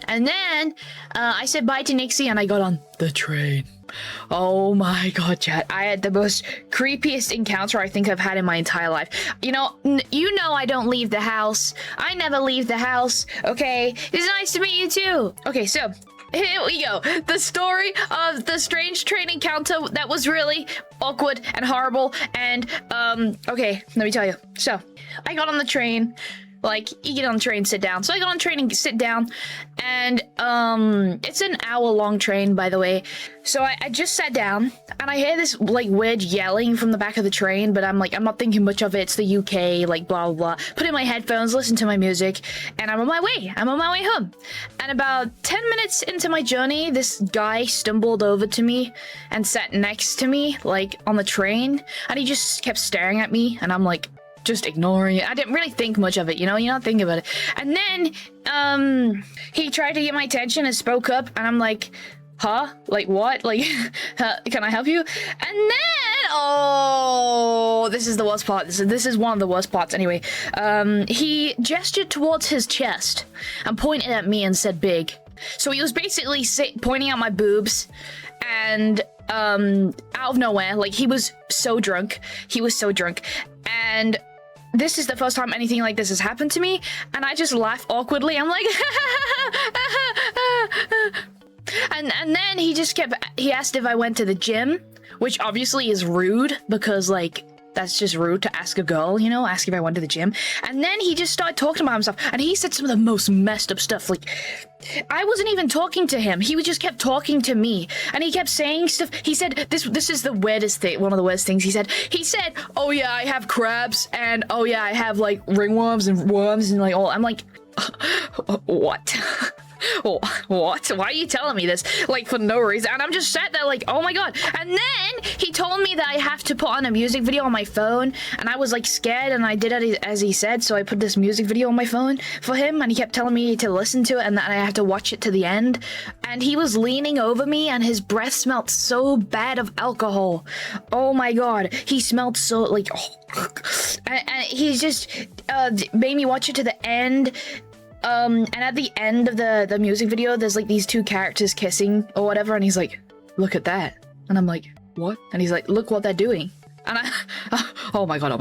And then I said bye to Nixie and I got on the train. Oh my god, chat. I had the most creepiest encounter I think I've had in my entire life. You know I don't leave the house. I never leave the house, okay? It's nice to meet you too. Okay, so here we go. The story of the strange train encounter that was really awkward and horrible. And, okay, let me tell you. So, I got on the train. Like, you get on the train, sit down. So I got on the train and sit down. And, it's an hour-long train, by the way. So I just sat down, and I hear this, like, weird yelling from the back of the train, but I'm not thinking much of it. It's the UK, like, blah, blah, blah. Put in my headphones, listen to my music, and I'm on my way. I'm on my way home. And about 10 minutes into my journey, this guy stumbled over to me and sat next to me, like, on the train, and he just kept staring at me, and I'm like, just ignoring it. I didn't really think much of it, you know? You're not thinking about it. And then, he tried to get my attention and spoke up, and I'm like, huh? Like, what? Like, can I help you? And then, oh, this is the worst part. This is one of the worst parts anyway. He gestured towards his chest and pointed at me and said big. So he was basically pointing out my boobs, and, out of nowhere, like, he was so drunk. He was so drunk. And this is the first time anything like this has happened to me, and I just laugh awkwardly. I'm like, and then he asked if I went to the gym, which obviously is rude because, like, that's just rude to ask a girl, you know, ask if I went to the gym. And then he just started talking about himself, and he said some of the most messed up stuff. Like, I wasn't even talking to him. He just kept talking to me, and he kept saying stuff. He said, this is the weirdest thing, one of the weirdest things he said. He said, oh yeah, I have crabs, and oh yeah, I have, like, ringworms and worms, and, like, all. I'm like, what? What? Why are you telling me this? Like, for no reason. And I'm just sat there like, oh my god. And then he told me that I have to put on a music video on my phone, and I was like scared, and I did it as he said, so I put this music video on my phone for him, and he kept telling me to listen to it and that I have to watch it to the end. And he was leaning over me, and his breath smelled so bad of alcohol. Oh my god. He smelled so, like, oh. And he just made me watch it to the end. And at the end of the music video, there's like these two characters kissing or whatever, and he's like, look at that. And I'm like, what? And he's like, look what they're doing. And oh my god,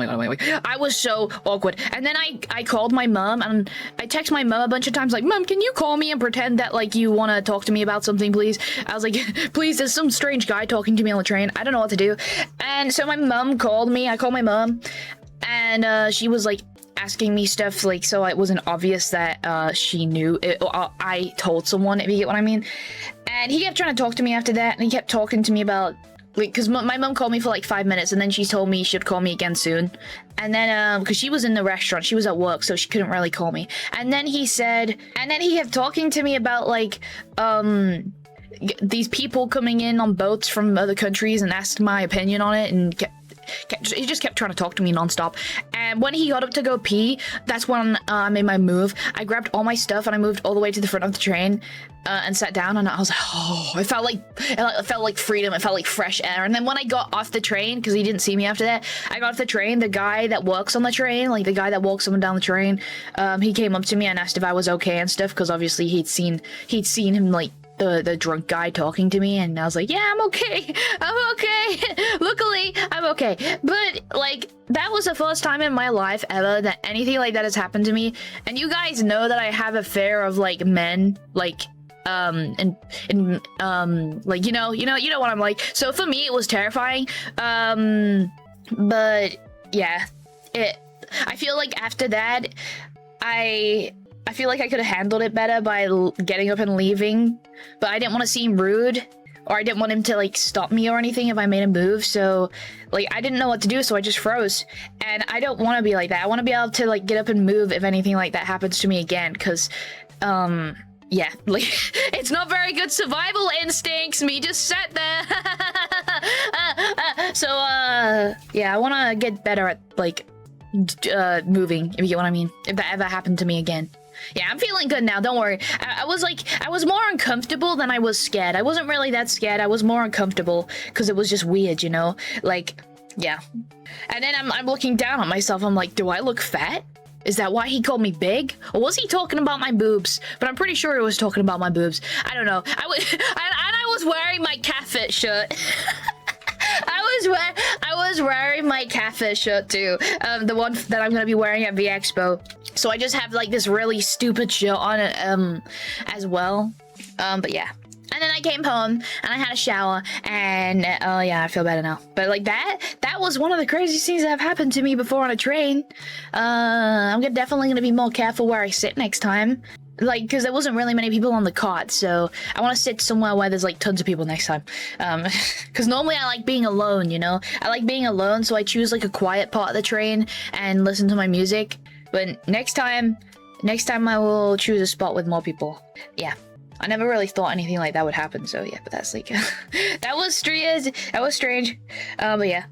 I was so awkward. And then I called my mom, and I texted my mom a bunch of times, like, Mom, can you call me and pretend that, like, you want to talk to me about something, please? I was like, please, there's some strange guy talking to me on the train. I don't know what to do. And so my mom called me. I called my mom, and she was like, asking me stuff, like, so it wasn't obvious that she knew it, I told someone, if you get what I mean. And he kept trying to talk to me after that, and he kept talking to me about, like, because my mom called me for like 5 minutes, and then she told me she'd call me again soon. And then because she was in the restaurant, she was at work, so she couldn't really call me. And then he kept talking to me about, like, these people coming in on boats from other countries and asked my opinion on it, and he just kept trying to talk to me nonstop. And when he got up to go pee, that's when I made my move. I grabbed all my stuff and I moved all the way to the front of the train and sat down, and I was like, oh, it felt like freedom. It felt like fresh air. And then when I got off the train, because he didn't see me after that, I got off the train. The guy that works on the train, like the guy that walks up and down the train, he came up to me and asked if I was okay and stuff, because obviously he'd seen him, like, the drunk guy talking to me, and I was like, yeah, I'm okay. Luckily, I'm okay. But, like, that was the first time in my life ever that anything like that has happened to me. And you guys know that I have a fear of, like, men, like, like, you know what I'm like. So for me, it was terrifying. But yeah, I feel like after that, I feel like I could have handled it better by getting up and leaving, but I didn't want to seem rude, or I didn't want him to, like, stop me or anything if I made a move, so, like, I didn't know what to do, so I just froze. And I don't want to be like that. I want to be able to, like, get up and move if anything like that happens to me again, because, yeah, like, it's not very good survival instincts, me just sat there. So, yeah, I want to get better at, like, moving, if you get what I mean, if that ever happened to me again. Yeah, I'm feeling good now, don't worry. I was more uncomfortable than I was scared. I wasn't really that scared, I was more uncomfortable, because it was just weird, you know? Like, yeah. And then I'm looking down at myself, I'm like, do I look fat? Is that why he called me big? Or was he talking about my boobs? But I'm pretty sure he was talking about my boobs. I don't know. I was wearing my catfish shirt. I was wearing my catfish shirt too. The one that I'm gonna be wearing at the expo. So I just have like this really stupid shirt on it as well. But yeah. And then I came home and I had a shower and oh yeah, I feel better now. But like that was one of the craziest things that have happened to me before on a train. I'm definitely gonna be more careful where I sit next time. Like, because there wasn't really many people on the cart, so I want to sit somewhere where there's like tons of people next time. Because normally I like being alone, you know? I like being alone, so I choose like a quiet part of the train and listen to my music. But next time I will choose a spot with more people. Yeah. I never really thought anything like that would happen, so yeah, but that's like, that was strange. But yeah.